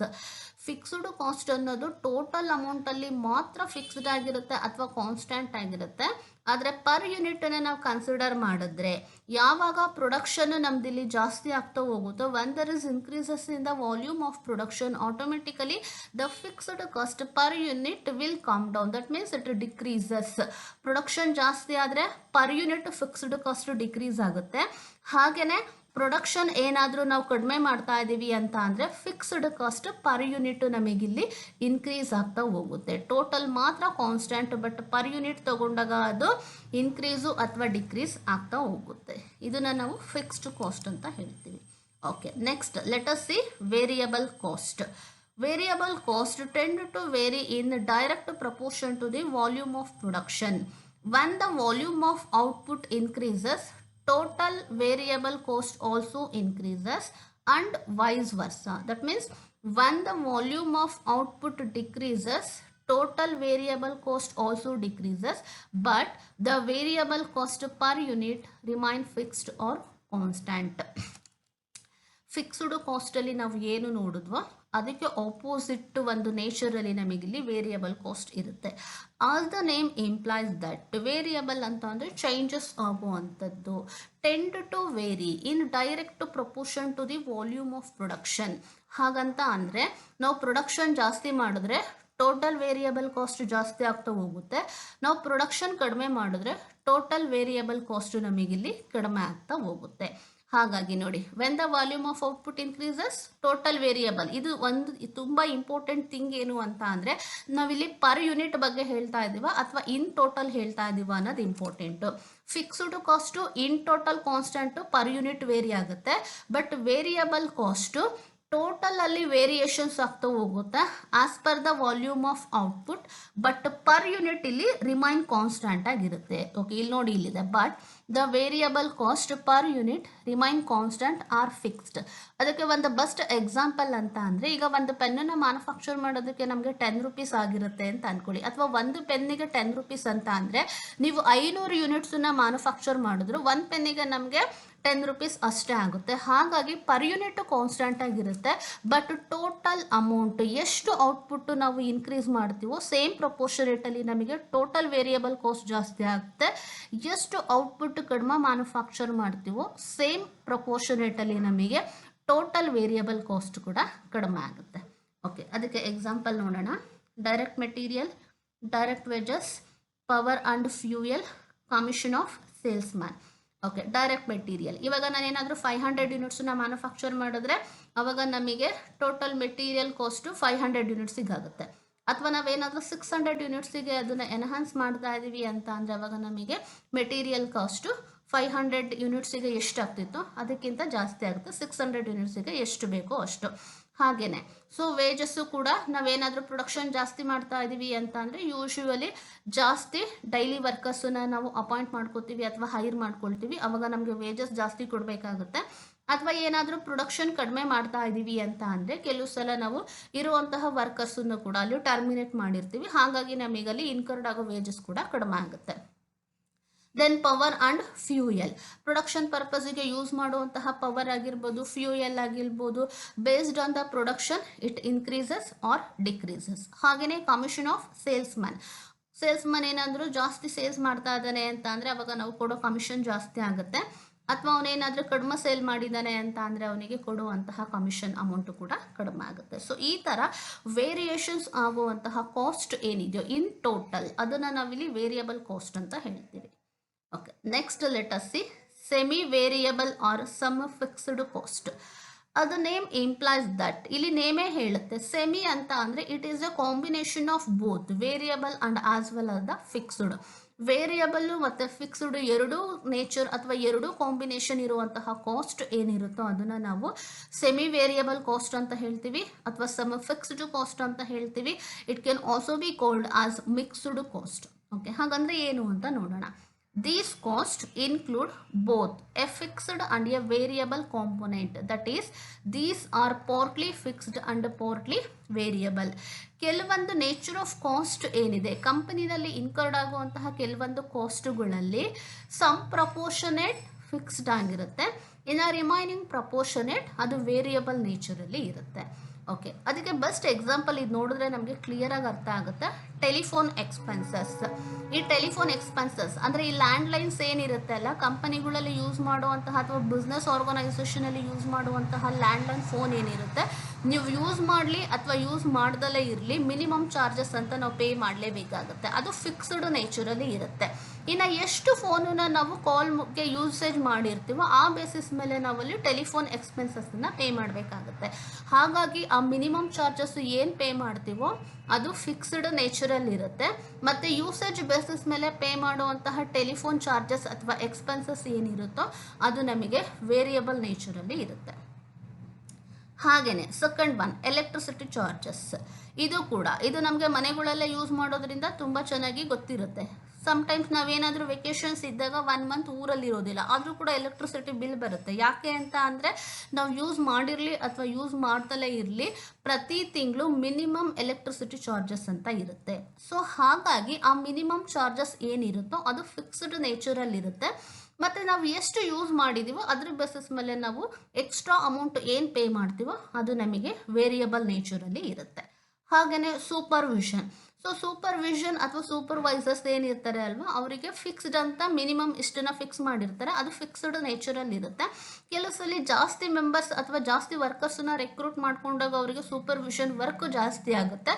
Fixed cost ಅನ್ನೋದು total ಅಮೌಂಟಲ್ಲಿ ಮಾತ್ರ fixed ಆಗಿರುತ್ತೆ ಅಥವಾ constant ಆಗಿರುತ್ತೆ. ಆದರೆ per ಯೂನಿಟನ್ನು ನಾವು consider ಮಾಡಿದ್ರೆ, ಯಾವಾಗ production ನಮ್ದಿಲ್ಲಿ ಜಾಸ್ತಿ ಆಗ್ತಾ ಹೋಗುತ್ತೋ, when there is increases in the volume of production, automatically the fixed cost per unit will come down. That means it decreases. Production ಜಾಸ್ತಿ ಆದರೆ per unit fixed cost decrease ಆಗುತ್ತೆ. ಹಾಗೆಯೇ ಪ್ರೊಡಕ್ಷನ್ ಏನಾದರೂ ನಾವು ಕಡಿಮೆ ಮಾಡ್ತಾ ಇದ್ದೀವಿ ಅಂತ ಅಂದರೆ ಫಿಕ್ಸ್ಡ್ ಕಾಸ್ಟ್ ಪರ್ ಯೂನಿಟ್ ನಮಗಿಲ್ಲಿ ಇನ್ಕ್ರೀಸ್ ಆಗ್ತಾ ಹೋಗುತ್ತೆ. ಟೋಟಲ್ ಮಾತ್ರ ಕಾನ್ಸ್ಟೆಂಟ್, ಬಟ್ ಪರ್ ಯೂನಿಟ್ ತಗೊಂಡಾಗ ಅದು ಇನ್ಕ್ರೀಸು ಅಥವಾ ಡಿಕ್ರೀಸ್ ಆಗ್ತಾ ಹೋಗುತ್ತೆ. ಇದನ್ನು ನಾವು ಫಿಕ್ಸ್ಡ್ ಕಾಸ್ಟ್ ಅಂತ ಹೇಳ್ತೀವಿ. Okay, next let us C variable cost. Variable cost tend to vary in direct proportion to the volume of production. When the volume of output increases, total variable cost also increases and vice versa. That means when the volume of output decreases, total variable cost also decreases, but the variable cost per unit remain fixed or constant. Fixed ಕಾಸ್ಟಲ್ಲಿ ನಾವು ಏನು ನೋಡಿದ್ವೋ ಅದಕ್ಕೆ opposite ಒಂದು ನೇಚರಲ್ಲಿ ನಮಗಿಲ್ಲಿ variable cost ಇರುತ್ತೆ. All the name implies that variable ಅಂತ ಅಂದರೆ ಚೇಂಜಸ್ ಆಗುವಂಥದ್ದು. Tend to vary in direct proportion to the volume of production. ಹಾಗಂತ ಅಂದರೆ ನಾವು ಪ್ರೊಡಕ್ಷನ್ ಜಾಸ್ತಿ ಮಾಡಿದ್ರೆ ಟೋಟಲ್ ವೇರಿಯಬಲ್ ಕಾಸ್ಟ್ ಜಾಸ್ತಿ ಆಗ್ತಾ ಹೋಗುತ್ತೆ. ನಾವು ಪ್ರೊಡಕ್ಷನ್ ಕಡಿಮೆ ಮಾಡಿದ್ರೆ ಟೋಟಲ್ ವೇರಿಯಬಲ್ ಕಾಸ್ಟ್ ನಮಗಿಲ್ಲಿ ಕಡಿಮೆ ಆಗ್ತಾ ಹೋಗುತ್ತೆ. ಹಾಗಾಗಿ ನೋಡಿ, when the volume of output increases, total variable. ಇದು ಒಂದು ತುಂಬ ಇಂಪಾರ್ಟೆಂಟ್ ಥಿಂಗ್ ಏನು ಅಂತ ಅಂದರೆ, ನಾವಿಲ್ಲಿ ಪರ್ ಯೂನಿಟ್ ಬಗ್ಗೆ ಹೇಳ್ತಾ ಇದ್ದೀವ ಅಥವಾ ಇನ್ ಟೋಟಲ್ ಹೇಳ್ತಾ ಇದ್ದೀವ ಅನ್ನೋದು important. Fixed cost in total constant, per unit vary ಆಗುತ್ತೆ. ಬಟ್ ವೇರಿಯಬಲ್ ಕಾಸ್ಟು ಟೋಟಲ್ ಅಲ್ಲಿ ವೇರಿಯೇಷನ್ಸ್ ಆಗ್ತಾ ಹೋಗುತ್ತೆ as per the volume of output, but per unit ಇಲ್ಲಿ ರಿಮೈನ್ ಕಾನ್ಸ್ಟೆಂಟ್ ಆಗಿರುತ್ತೆ. ಓಕೆ, ಇಲ್ಲಿ ನೋಡಿ, ಇಲ್ಲಿದೆ, but the variable cost per unit remain constant or fixed. ಅದಕ್ಕೆ ಒಂದು ಬೆಸ್ಟ್ ಎಕ್ಸಾಂಪಲ್ ಅಂತ ಅಂದರೆ, ಈಗ ಒಂದು ಪೆನ್ನನ್ನು ಮ್ಯಾನುಫ್ಯಾಕ್ಚರ್ ಮಾಡೋದಕ್ಕೆ ನಮಗೆ 10 ರೂಪೀಸ್ ಆಗಿರುತ್ತೆ ಅಂತ ಅನ್ಕೊಳ್ಳಿ, ಅಥವಾ ಒಂದು ಪೆನ್ನಿಗೆ 10 ರೂಪೀಸ್ ಅಂತ ಅಂದರೆ ನೀವು 500 ಯೂನಿಟ್ಸನ್ನ ಮ್ಯಾನುಫ್ಯಾಕ್ಚರ್ ಮಾಡಿದ್ರು ಒಂದು ಪೆನ್ನಿಗೆ ನಮಗೆ 10 rupees ಅಷ್ಟೇ ಆಗುತ್ತೆ. ಹಾಗಾಗಿ ಪರ್ ಯೂನಿಟ್ ಕಾನ್ಸ್ಟೆಂಟ್ ಆಗಿರುತ್ತೆ. ಬಟ್ ಟೋಟಲ್ ಅಮೌಂಟ್ ಎಷ್ಟು ಔಟ್ಪುಟ್ ನಾವು ಇನ್ಕ್ರೀಸ್ ಮಾಡ್ತೀವೋ ಸೇಮ್ ಪ್ರಪೋರ್ಷನೇಟಲ್ಲಿ ನಮಗೆ ಟೋಟಲ್ ವೇರಿಯಬಲ್ ಕಾಸ್ಟ್ ಜಾಸ್ತಿ ಆಗುತ್ತೆ. ಎಷ್ಟು ಔಟ್ಪುಟ್ ಕಡಿಮೆ ಮ್ಯಾನುಫ್ಯಾಕ್ಚರ್ ಮಾಡ್ತೀವೋ ಸೇಮ್ ಪ್ರಪೋರ್ಷನೇಟಲ್ಲಿ ನಮಗೆ ಟೋಟಲ್ ವೇರಿಯಬಲ್ ಕಾಸ್ಟ್ ಕೂಡ ಕಡಿಮೆ ಆಗುತ್ತೆ. ಓಕೆ, ಅದಕ್ಕೆ ಎಕ್ಸಾಂಪಲ್ ನೋಡೋಣ. Direct material, direct wages, power and fuel, commission of sales man. Okay, direct material. ಇವಾಗ ನಾನೇನಾದರೂ 500 ಯೂನಿಟ್ಸನ್ನ ಮ್ಯಾನುಫ್ಯಾಕ್ಚರ್ ಮಾಡಿದ್ರೆ ಅವಾಗ ನಮಗೆ ಟೋಟಲ್ ಮೆಟೀರಿಯಲ್ ಕಾಸ್ಟು 500 ಯೂನಿಟ್ಸಿಗೆ ಆಗುತ್ತೆ. ಅಥವಾ ನಾವೇನಾದರೂ 600 ಯೂನಿಟ್ಸಿಗೆ ಅದನ್ನು ಎನ್ಹಾನ್ಸ್ ಮಾಡ್ತಾ ಇದ್ದೀವಿ ಅಂತ ಅಂದರೆ ಅವಾಗ ನಮಗೆ ಮೆಟೀರಿಯಲ್ ಕಾಸ್ಟು 500 ಯೂನಿಟ್ಸಿಗೆ ಎಷ್ಟಾಗ್ತಿತ್ತು ಅದಕ್ಕಿಂತ ಜಾಸ್ತಿ ಆಗುತ್ತೆ. 600 ಯೂನಿಟ್ಸಿಗೆ ಎಷ್ಟು ಬೇಕೋ ಅಷ್ಟು. ಹಾಗೆಯೇ ಸೊ ವೇಜಸ್ಸು ಕೂಡ ನಾವೇನಾದರೂ ಪ್ರೊಡಕ್ಷನ್ ಜಾಸ್ತಿ ಮಾಡ್ತಾ ಇದ್ದೀವಿ ಅಂತ ಅಂದರೆ ಯೂಶ್ವಲಿ ಜಾಸ್ತಿ ಡೈಲಿ ವರ್ಕರ್ಸನ್ನ ನಾವು ಅಪಾಯಿಂಟ್ ಮಾಡ್ಕೋತೀವಿ ಅಥವಾ ಹೈರ್ ಮಾಡ್ಕೊಳ್ತೀವಿ. ಅವಾಗ ನಮಗೆ ವೇಜಸ್ ಜಾಸ್ತಿ ಕೊಡಬೇಕಾಗುತ್ತೆ. ಅಥವಾ ಏನಾದರೂ ಪ್ರೊಡಕ್ಷನ್ ಕಡಿಮೆ ಮಾಡ್ತಾ ಇದ್ದೀವಿ ಅಂತ ಅಂದರೆ ಕೆಲವು ಸಲ ನಾವು ಇರುವಂತಹ ವರ್ಕರ್ಸನ್ನು ಕೂಡ ಅಲ್ಲಿ ಟರ್ಮಿನೇಟ್ ಮಾಡಿರ್ತೀವಿ. ಹಾಗಾಗಿ ನಮಗಲ್ಲಿ ಇನ್ಕರ್ಡ್ ಆಗೋ ವೇಜಸ್ ಕೂಡ ಕಡಿಮೆ ಆಗುತ್ತೆ. Then power and fuel. Production ಪರ್ಪಸ್ಗೆ ಯೂಸ್ ಮಾಡುವಂತಹ ಪವರ್ ಆಗಿರ್ಬೋದು, ಫ್ಯೂಯಲ್ ಆಗಿರ್ಬೋದು, based on the production it increases or decreases. ಹಾಗೆಯೇ commission of salesman. Salesman ಏನಾದರೂ ಜಾಸ್ತಿ ಸೇಲ್ಸ್ ಮಾಡ್ತಾ ಇದ್ದಾನೆ ಅಂತ ಅಂದರೆ ಅವಾಗ ನಾವು ಕೊಡೋ ಕಮಿಷನ್ ಜಾಸ್ತಿ ಆಗುತ್ತೆ. ಅಥವಾ ಅವನೇನಾದರೂ ಕಡಿಮೆ ಸೇಲ್ ಮಾಡಿದ್ದಾನೆ ಅಂತ ಅಂದರೆ ಅವನಿಗೆ ಕೊಡುವಂತಹ ಕಮಿಷನ್ ಅಮೌಂಟು ಕೂಡ ಕಡಿಮೆ ಆಗುತ್ತೆ. ಸೊ ಈ ಥರ ವೇರಿಯೇಷನ್ಸ್ ಆಗುವಂತಹ ಕಾಸ್ಟ್ ಏನಿದೆಯೋ ಇನ್ ಟೋಟಲ್ ಅದನ್ನು ನಾವಿಲ್ಲಿ ವೇರಿಯಬಲ್ ಕಾಸ್ಟ್ ಅಂತ ಹೇಳ್ತೀವಿ. Okay, next let us see semi variable or some fixed cost. ಅದು ನೇಮ್ ಇಂಪ್ಲೈಸ್ ದಟ್. ಇಲ್ಲಿ ನೇಮೇ ಹೇಳುತ್ತೆ ಸೆಮಿ ಅಂತ ಅಂದರೆ it is a combination of both variable and as well as the fixed. Variable ಮತ್ತು fixed ಎರಡೂ ನೇಚರ್ ಅಥವಾ ಎರಡೂ ಕಾಂಬಿನೇಷನ್ ಇರುವಂತಹ ಕಾಸ್ಟ್ ಏನಿರುತ್ತೋ ಅದನ್ನು ನಾವು ಸೆಮಿ ವೇರಿಯಬಲ್ ಕಾಸ್ಟ್ ಅಂತ ಹೇಳ್ತೀವಿ ಅಥವಾ ಸಮ್ ಫಿಕ್ಸ್ಡ್ ಕಾಸ್ಟ್ ಅಂತ ಹೇಳ್ತೀವಿ. It can also be called as mixed cost. Okay, ಹಾಗಂದ್ರೆ ಏನು ಅಂತ ನೋಡೋಣ. These costs include both a fixed and a variable component. That is, these are partly fixed and partly variable. ಕೆಲವೊಂದು nature of cost ಏನಿದೆ ಕಂಪನಿನಲ್ಲಿ incurred ಆಗುವಂತಹ ಕೆಲವೊಂದು ಕಾಸ್ಟ್ಗಳಲ್ಲಿ some proportionate fixed ಆಗಿರುತ್ತೆ. ಇನ್ನು ರಿಮೈನಿಂಗ್ ಪ್ರಪೋರ್ಷನೇಟ್ ಅದು ವೇರಿಯಬಲ್ ನೇಚರಲ್ಲಿ ಇರುತ್ತೆ. ಓಕೆ, ಅದಕ್ಕೆ ಬೆಸ್ಟ್ ಎಕ್ಸಾಂಪಲ್ ಇದು ನೋಡಿದ್ರೆ ನಮಗೆ ಕ್ಲಿಯರಾಗಿ ಅರ್ಥ ಆಗುತ್ತೆ. Telephone expenses. ಈ ಟೆಲಿಫೋನ್ ಎಕ್ಸ್ಪೆನ್ಸಸ್ ಅಂದರೆ ಈ ಲ್ಯಾಂಡ್ಲೈನ್ಸ್ ಏನಿರುತ್ತೆ ಅಲ್ಲ ಕಂಪನಿಗಳಲ್ಲಿ ಯೂಸ್ ಮಾಡುವಂತಹ ಅಥವಾ ಬಿಸ್ನೆಸ್ ಆರ್ಗನೈಸೇಷನಲ್ಲಿ ಯೂಸ್ ಮಾಡುವಂತಹ ಲ್ಯಾಂಡ್ಲೈನ್ ಫೋನ್ ಏನಿರುತ್ತೆ ನೀವು ಯೂಸ್ ಮಾಡಲಿ ಅಥವಾ ಯೂಸ್ ಮಾಡ್ದಲೇ ಇರಲಿ ಮಿನಿಮಮ್ ಚಾರ್ಜಸ್ ಅಂತ ನಾವು ಪೇ ಮಾಡಲೇಬೇಕಾಗುತ್ತೆ. ಅದು ಫಿಕ್ಸ್ಡ್ ನೇಚರಲ್ಲಿ ಇರುತ್ತೆ. ಇನ್ನು ಎಷ್ಟು ಫೋನನ್ನ ನಾವು ಕಾಲ್ಗೆ ಯೂಸೇಜ್ ಮಾಡಿರ್ತೀವೋ ಆ ಬೇಸಿಸ್ ಮೇಲೆ ನಾವಲ್ಲಿ ಟೆಲಿಫೋನ್ ಎಕ್ಸ್ಪೆನ್ಸಸ್ಸನ್ನು ಪೇ ಮಾಡಬೇಕಾಗುತ್ತೆ. ಹಾಗಾಗಿ ಆ ಮಿನಿಮಮ್ ಚಾರ್ಜಸ್ ಏನು ಪೇ ಮಾಡ್ತೀವೋ ಅದು ಫಿಕ್ಸ್ಡ್ ನೇಚರಲ್ಲಿ ಇರುತ್ತೆ. ಮತ್ತು ಯೂಸೇಜ್ ಬೇಸಿಸ್ ಮೇಲೆ ಪೇ ಮಾಡುವಂತಹ ಟೆಲಿಫೋನ್ ಚಾರ್ಜಸ್ ಅಥವಾ ಎಕ್ಸ್ಪೆನ್ಸಸ್ ಏನಿರುತ್ತೋ ಅದು ನಮಗೆ ವೇರಿಯಬಲ್ ನೇಚರಲ್ಲಿ ಇರುತ್ತೆ. ಹಾಗೆಯೇ ಸೆಕೆಂಡ್ ಒನ್ ಎಲೆಕ್ಟ್ರಿಸಿಟಿ ಚಾರ್ಜಸ್. ಇದು ನಮಗೆ ಮನೆಗಳಲ್ಲೇ ಯೂಸ್ ಮಾಡೋದ್ರಿಂದ ತುಂಬ ಚೆನ್ನಾಗಿ ಗೊತ್ತಿರುತ್ತೆ. ಸಮ್ಟೈಮ್ಸ್ ನಾವೇನಾದರೂ ವೆಕೇಷನ್ಸ್ ಇದ್ದಾಗ 1 ಮಂತ್ ಊರಲ್ಲಿ ಇರೋದಿಲ್ಲ ಆದರೂ ಕೂಡ ಎಲೆಕ್ಟ್ರಿಸಿಟಿ ಬಿಲ್ ಬರುತ್ತೆ. ಯಾಕೆ ಅಂತ ಅಂದರೆ ನಾವು ಯೂಸ್ ಮಾಡಿರಲಿ ಅಥವಾ ಯೂಸ್ ಮಾಡ್ತಲೇ ಇರಲಿ ಪ್ರತಿ ತಿಂಗಳು ಮಿನಿಮಮ್ ಎಲೆಕ್ಟ್ರಿಸಿಟಿ ಚಾರ್ಜಸ್ ಅಂತ ಇರುತ್ತೆ. ಸೊ ಹಾಗಾಗಿ ಆ ಮಿನಿಮಮ್ ಚಾರ್ಜಸ್ ಏನಿರುತ್ತೋ ಅದು ಫಿಕ್ಸ್ಡ್ ನೇಚರಲ್ಲಿರುತ್ತೆ. ಮತ್ತು ನಾವು ಎಷ್ಟು ಯೂಸ್ ಮಾಡಿದ್ದೀವೋ ಅದ್ರ ಬೇಸಿಸ್ ಮೇಲೆ ನಾವು ಎಕ್ಸ್ಟ್ರಾ ಅಮೌಂಟ್ ಏನು ಪೇ ಮಾಡ್ತೀವೋ ಅದು ನಮಗೆ ವೇರಿಯಬಲ್ ನೇಚರಲ್ಲಿ ಇರುತ್ತೆ. ಹಾಗೆಯೇ ಸೂಪರ್ವಿಷನ್. ಸೊ ಸೂಪರ್ವಿಷನ್ ಅಥವಾ ಸೂಪರ್ವೈಸರ್ಸ್ ಏನಿರ್ತಾರೆ ಅಲ್ವಾ ಅವರಿಗೆ ಫಿಕ್ಸ್ಡ್ ಅಂತ ಮಿನಿಮಮ್ ಇಷ್ಟನ್ನು ಫಿಕ್ಸ್ ಮಾಡಿರ್ತಾರೆ. ಅದು ಫಿಕ್ಸ್ಡ್ ನೇಚರಲ್ಲಿ ಇರುತ್ತೆ. ಕೆಲವು ಸಲ ಜಾಸ್ತಿ ಮೆಂಬರ್ಸ್ ಅಥವಾ ಜಾಸ್ತಿ ವರ್ಕರ್ಸನ್ನ ರೆಕ್ರೂಟ್ ಮಾಡ್ಕೊಂಡಾಗ ಅವರಿಗೆ ಸೂಪರ್ವಿಷನ್ ವರ್ಕ್ ಜಾಸ್ತಿ ಆಗುತ್ತೆ.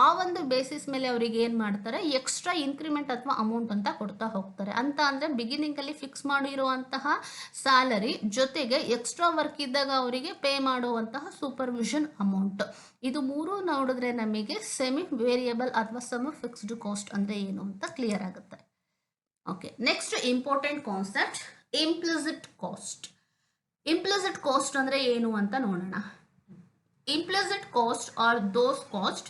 ಆ ಒಂದು ಬೇಸಿಸ್ ಮೇಲೆ ಅವರಿಗೆ ಏನು ಮಾಡ್ತಾರೆ ಎಕ್ಸ್ಟ್ರಾ ಇನ್ಕ್ರಿಮೆಂಟ್ ಅಥವಾ ಅಮೌಂಟ್ ಅಂತ ಕೊಡ್ತಾ ಹೋಗ್ತಾರೆ. ಅಂತ ಅಂದರೆ ಬಿಗಿನಿಂಗಲ್ಲಿ ಫಿಕ್ಸ್ ಮಾಡಿರುವಂತಹ ಸ್ಯಾಲರಿ ಜೊತೆಗೆ ಎಕ್ಸ್ಟ್ರಾ ವರ್ಕ್ ಇದ್ದಾಗ ಅವರಿಗೆ ಪೇ ಮಾಡುವಂತಹ ಸೂಪರ್ವಿಷನ್ ಅಮೌಂಟ್. ಇದು ಮೂರು ನೋಡಿದ್ರೆ ನಮಗೆ ಸೆಮಿ ವೇರಿಯಬಲ್ ಅಥವಾ ಸಮ್ ಫಿಕ್ಸ್ಡ್ ಕಾಸ್ಟ್ ಅಂದರೆ ಏನು ಅಂತ ಕ್ಲಿಯರ್ ಆಗುತ್ತೆ. Okay, next important concept implicit cost. Implicit cost ಅಂದರೆ ಏನು ಅಂತ ನೋಡೋಣ. Implicit cost are those cost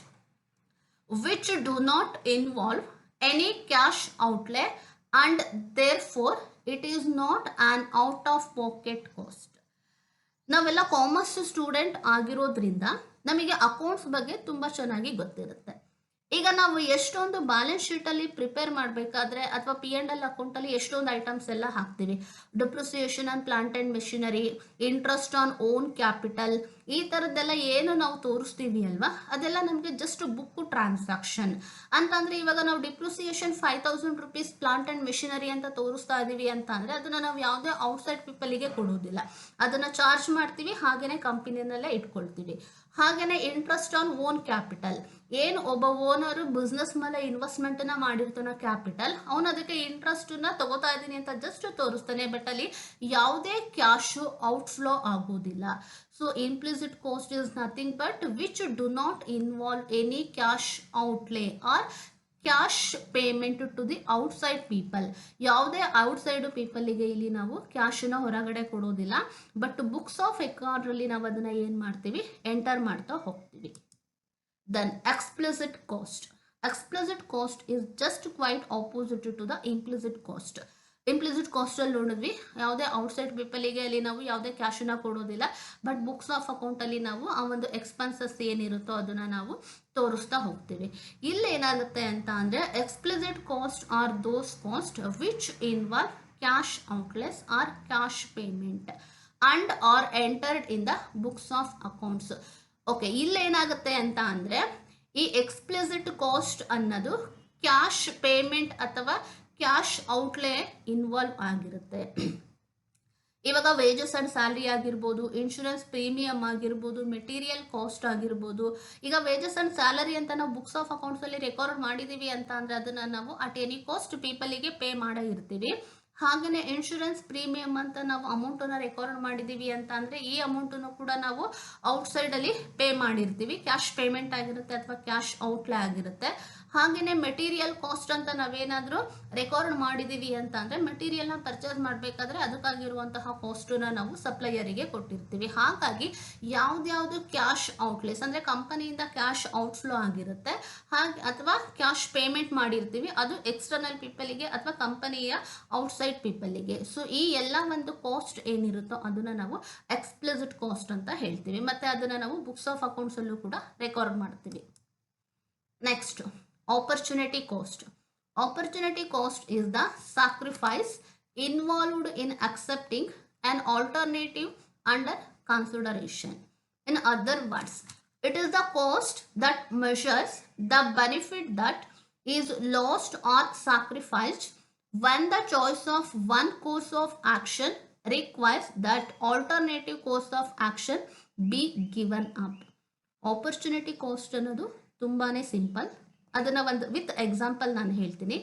which do not involve any cash outlay and therefore it is not an out of pocket cost. ನಾವೆಲ್ಲ commerce student ಆಗಿರೋದ್ರಿಂದ ನಮಗೆ accounts ಬಗ್ಗೆ ತುಂಬ ಚೆನ್ನಾಗಿ ಗೊತ್ತಿರುತ್ತೆ. ಈಗ ನಾವು ಎಷ್ಟೊಂದು ಬ್ಯಾಲೆನ್ಸ್ ಶೀಟ್ ಅಲ್ಲಿ ಪ್ರಿಪೇರ್ ಮಾಡಬೇಕಾದ್ರೆ ಅಥವಾ P&L ಅಕೌಂಟ್ ಅಲ್ಲಿ ಎಷ್ಟೊಂದು ಐಟಮ್ಸ್ ಎಲ್ಲ ಹಾಕ್ತಿವಿ. Depreciation on plant and machinery, interest on own capital, ಈ ತರದ್ದೆಲ್ಲ ಏನು ನಾವು ತೋರಿಸ್ತೀವಿ ಅಲ್ವಾ, ಅದೆಲ್ಲ ನಮಗೆ ಜಸ್ಟ್ ಬುಕ್ ಟ್ರಾನ್ಸಾಕ್ಷನ್ ಅಂತಂದ್ರೆ, ಇವಾಗ ನಾವು depreciation 5000 rupees plant and machinery ಅಂತ ತೋರಿಸ್ತಾ ಇದೀವಿ ಅಂತ ಅಂದ್ರೆ ಅದನ್ನ ನಾವು ಯಾವುದೇ ಔಟ್ಸೈಡ್ ಪೀಪಲ್ಗೆ ಕೊಡೋದಿಲ್ಲ, ಅದನ್ನ ಚಾರ್ಜ್ ಮಾಡ್ತೀವಿ, ಹಾಗೇನೆ ಕಂಪನಿನಲ್ಲೇ ಇಟ್ಕೊಳ್ತೀವಿ. ಹಾಗೇನೆ ಇಂಟ್ರೆಸ್ಟ್ ಆನ್ ಓನ್ ಕ್ಯಾಪಿಟಲ್, ಏನು ಒಬ್ಬ ಓನರ್ ಬಿಸ್ನೆಸ್ ಮೇಲೆ ಇನ್ವೆಸ್ಟ್ಮೆಂಟ್ ನ ಮಾಡಿರ್ತಾನ ಕ್ಯಾಪಿಟಲ್, ಅವನು ಅದಕ್ಕೆ ಇಂಟ್ರೆಸ್ಟ್ ನ ತಗೋತಾ ಇದೀನಿ ಅಂತ ಜಸ್ಟ್ ತೋರಿಸ್ತಾನೆ, ಬಟ್ ಅಲ್ಲಿ ಯಾವುದೇ ಕ್ಯಾಶ್ ಔಟ್ಫ್ಲೋ ಆಗೋದಿಲ್ಲ. So implicit cost is nothing but which do not involve any cash outlay or cash payment to the outside people. ಯಾವುದೇ ಔಟ್ಸೈಡ್ ಪೀಪಲ್ಗೆ ಇಲ್ಲಿ ನಾವು ಕ್ಯಾಶನ್ನ ಹೊರಗಡೆ ಕೊಡೋದಿಲ್ಲ, ಬಟ್ ಬುಕ್ಸ್ ಆಫ್ ಅಕೌಂಟ್ ಅಲ್ಲಿ ನಾವು ಅದನ್ನ ಏನ್ ಮಾಡ್ತೀವಿ, ಎಂಟರ್ ಮಾಡ್ತಾ ಹೋಗ್ತೀವಿ. Then explicit cost. Explicit cost is just quite opposite to the implicit cost. Implicit cost ಅಲ್ಲಿ ನೋಡಿದ್ವಿ, ಯಾವುದೇ ಔಟ್ಸೈಡ್ ಪೀಪಲ್ಗೆ ಅಲ್ಲಿ ನಾವು ಯಾವುದೇ ಕ್ಯಾಶನ್ನ ಕೊಡೋದಿಲ್ಲ, ಬಟ್ ಬುಕ್ಸ್ ಆಫ್ ಅಕೌಂಟ್ ಅಲ್ಲಿ ನಾವು ಆ ಒಂದು ಎಕ್ಸ್ಪೆನ್ಸಸ್ ಏನಿರುತ್ತೋ ಅದನ್ನ ನಾವು ತೋರಿಸ್ತಾ ಹೋಗ್ತೀವಿ. ಇಲ್ಲಿ ಏನಾಗುತ್ತೆ ಅಂತ ಅಂದ್ರೆ, explicit cost are those cost which involve cash outlays are cash payment and are entered in the books of accounts. Okay, ಇಲ್ಲಿ ಏನಾಗುತ್ತೆ ಅಂತ ಅಂದ್ರೆ, ಈ ಎಕ್ಸ್ಪ್ಲಿಸಿಟ್ ಕಾಸ್ಟ್ ಅನ್ನೋದು ಕ್ಯಾಶ್ ಪೇಮೆಂಟ್ ಅಥವಾ ಕ್ಯಾಶ್ ಔಟ್ಲೇ ಇನ್ವಾಲ್ವ್ ಆಗಿರುತ್ತೆ. ಇವಾಗ ವೇಜಸ್ ಅಂಡ್ ಸ್ಯಾಲರಿ ಆಗಿರ್ಬೋದು, ಇನ್ಶೂರೆನ್ಸ್ ಪ್ರೀಮಿಯಂ ಆಗಿರ್ಬೋದು, ಮೆಟೀರಿಯಲ್ ಕಾಸ್ಟ್ ಆಗಿರ್ಬೋದು. ಈಗ ವೇಜಸ್ ಅಂಡ್ ಸ್ಯಾಲರಿ ಅಂತ ನಾವು ಬುಕ್ಸ್ ಆಫ್ ಅಕೌಂಟ್ಸ್ ಅಲ್ಲಿ ರೆಕಾರ್ಡ್ ಮಾಡಿದೀವಿ ಅಂತ ಅಂದ್ರೆ ಅದನ್ನ ನಾವು ಅಟ್ ಎನಿ ಕಾಸ್ಟ್ ಪೀಪಲ್ಗೆ ಪೇ ಮಾಡೇ ಇರ್ತೀವಿ. ಹಾಗೇನೆ ಇನ್ಶೂರೆನ್ಸ್ ಪ್ರೀಮಿಯಂ ಅಂತ ನಾವು ಅಮೌಂಟ್ ಅನ್ನ ರೆಕಾರ್ಡ್ ಮಾಡಿದೀವಿ ಅಂತ ಅಂದ್ರೆ ಈ ಅಮೌಂಟ್ ಅನ್ನು ಕೂಡ ನಾವು ಔಟ್ಸೈಡ್ ಅಲ್ಲಿ ಪೇ ಮಾಡಿರ್ತೀವಿ, ಕ್ಯಾಶ್ ಪೇಮೆಂಟ್ ಆಗಿರುತ್ತೆ ಅಥವಾ ಕ್ಯಾಶ್ ಔಟ್ಲೇ ಆಗಿರುತ್ತೆ. ಹಾಗೇನೆ ಮೆಟೀರಿಯಲ್ ಕಾಸ್ಟ್ ಅಂತ ನಾವೇನಾದ್ರೂ ರೆಕಾರ್ಡ್ ಮಾಡಿದೀವಿ ಅಂತ ಅಂದ್ರೆ ಮೆಟೀರಿಯಲ್ ನ ಪರ್ಚೇಸ್ ಮಾಡಬೇಕಾದ್ರೆ ಅದಕ್ಕಾಗಿರುವಂತಹ ಕಾಸ್ಟ್ ನಾವು ಸಪ್ಲೈಯರಿಗೆ ಕೊಟ್ಟಿರ್ತೀವಿ. ಹಾಗಾಗಿ ಯಾವ್ದ್ಯಾವ್ದು ಕ್ಯಾಶ್ ಔಟ್ಲೇಸ್ ಅಂದ್ರೆ ಕಂಪನಿಯಿಂದ ಕ್ಯಾಶ್ ಔಟ್ಫ್ಲೋ ಆಗಿರುತ್ತೆ ಹಾಗೆ ಅಥವಾ ಕ್ಯಾಶ್ ಪೇಮೆಂಟ್ ಮಾಡಿರ್ತೀವಿ, ಅದು ಎಕ್ಸ್ಟರ್ನಲ್ ಪೀಪಲ್ಗೆ ಅಥವಾ ಕಂಪನಿಯ ಔಟ್ಸೈಡ್ ಪೀಪಲ್ಗೆ. ಸೊ ಈ ಎಲ್ಲ ಒಂದು ಕಾಸ್ಟ್ ಏನಿರುತ್ತೋ ಅದನ್ನ ನಾವು ಎಕ್ಸ್ಪ್ಲಿಸಿಟ್ ಕಾಸ್ಟ್ ಅಂತ ಹೇಳ್ತೀವಿ, ಮತ್ತೆ ಅದನ್ನ ನಾವು ಬುಕ್ಸ್ ಆಫ್ ಅಕೌಂಟ್ಸ್ ಅಲ್ಲೂ ಕೂಡ ರೆಕಾರ್ಡ್ ಮಾಡ್ತೀವಿ. Next, opportunity cost. Opportunity cost is the sacrifice involved in accepting an alternative under consideration. In other words, it is the cost that measures the benefit that is lost or sacrificed when the choice of one course of action requires that alternative course of action be given up. Opportunity cost ಅನ್ನೋದು ತುಂಬಾನೇ simple, ಅದನ್ನ ಒಂದು with example ನಾನು ಹೇಳ್ತೀನಿ.